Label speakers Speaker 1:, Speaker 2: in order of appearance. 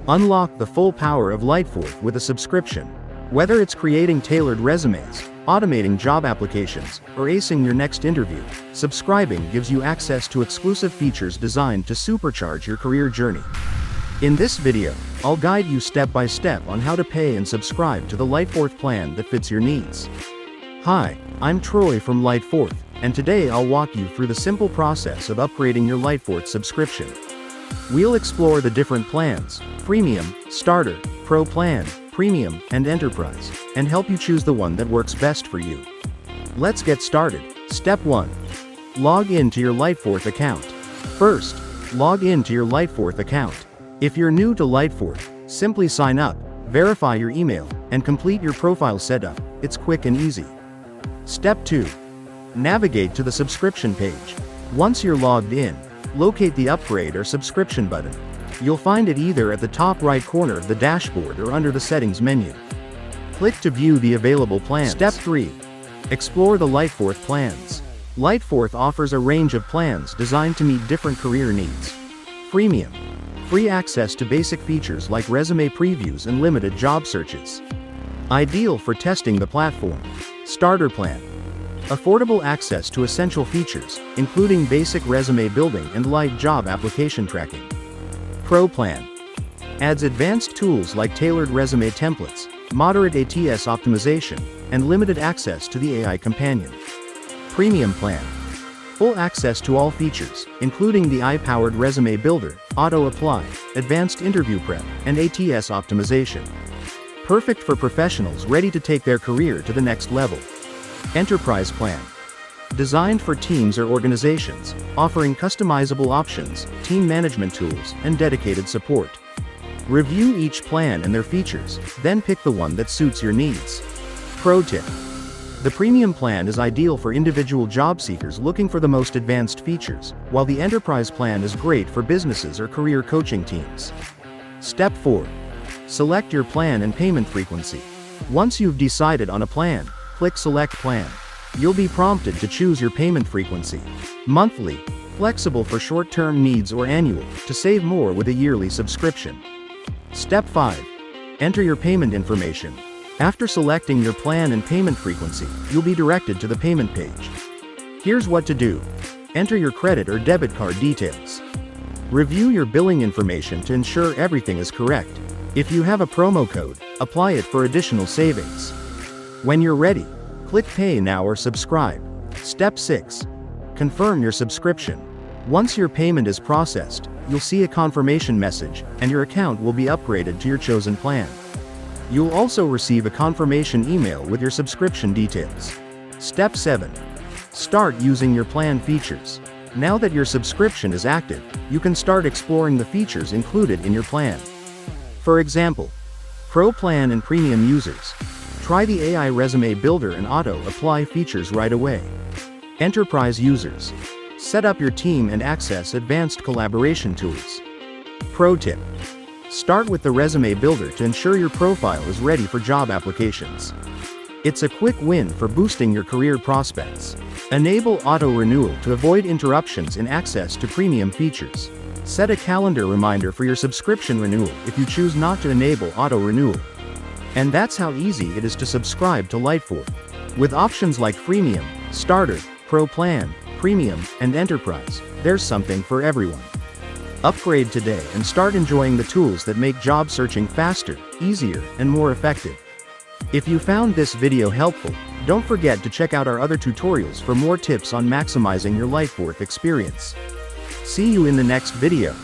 Speaker 1: Unlock the full power of Lightforth with a subscription. Whether it's creating tailored resumes, automating job applications, or acing your next interview, subscribing gives you access to exclusive features designed to supercharge your career journey. In this video, I'll guide you step by step on how to pay and subscribe to the Lightforth plan that fits your needs. Hi, I'm Troy from Lightforth, and today I'll walk you through the simple process of upgrading your Lightforth subscription. We'll explore the different plans: Freemium, Starter, Pro Plan, Premium, and Enterprise, and help you choose the one that works best for you. Let's get started. Step 1. Log in to your Lightforth account. First, log in to your Lightforth account. If you're new to Lightforth, simply sign up, verify your email, and complete your profile setup. It's quick and easy. Step 2. Navigate to the subscription page. Once you're logged in, locate the upgrade or subscription button. You'll find it either at the top right corner of the dashboard or under the settings menu. Click to view the available plans. Step 3. Explore the Lightforth plans. Lightforth offers a range of plans designed to meet different career needs. Freemium. Free access to basic features like resume previews and limited job searches. Ideal for testing the platform. Starter plan. Affordable access to essential features, including basic resume building and light job application tracking. Pro plan. Adds advanced tools like tailored resume templates, moderate ATS optimization, and limited access to the AI companion. Premium plan. Full access to all features, including the AI-powered resume builder, auto-apply, advanced interview prep, and ATS optimization. Perfect for professionals ready to take their career to the next level. Enterprise plan. Designed for teams or organizations, offering customizable options, team management tools, and dedicated support. Review each plan and their features, then pick the one that suits your needs. Pro tip. The premium plan is ideal for individual job seekers looking for the most advanced features, while the enterprise plan is great for businesses or career coaching teams. Step 4. Select your plan and payment frequency. Once you've decided on a plan, click Select Plan. You'll be prompted to choose your payment frequency: monthly, flexible for short-term needs, or annual, to save more with a yearly subscription. Step 5. Enter your payment information. After selecting your plan and payment frequency, you'll be directed to the payment page. Here's what to do. Enter your credit or debit card details. Review your billing information to ensure everything is correct. If you have a promo code, apply it for additional savings. When you're ready, click Pay Now or Subscribe. Step 6. Confirm your subscription. Once your payment is processed, you'll see a confirmation message, and your account will be upgraded to your chosen plan. You'll also receive a confirmation email with your subscription details. Step 7. Start using your plan features. Now that your subscription is active, you can start exploring the features included in your plan. For example, Pro Plan and Premium users. Try the AI Resume Builder and Auto-Apply features right away. Enterprise users. Set up your team and access advanced collaboration tools. Pro tip. Start with the Resume Builder to ensure your profile is ready for job applications. It's a quick win for boosting your career prospects. Enable auto-renewal to avoid interruptions in access to premium features. Set a calendar reminder for your subscription renewal if you choose not to enable auto-renewal. And that's how easy it is to subscribe to Lightforth. With options like Freemium, Starter, Pro Plan, Premium, and Enterprise, there's something for everyone. Upgrade today and start enjoying the tools that make job searching faster, easier, and more effective. If you found this video helpful, don't forget to check out our other tutorials for more tips on maximizing your Lightforth experience. See you in the next video.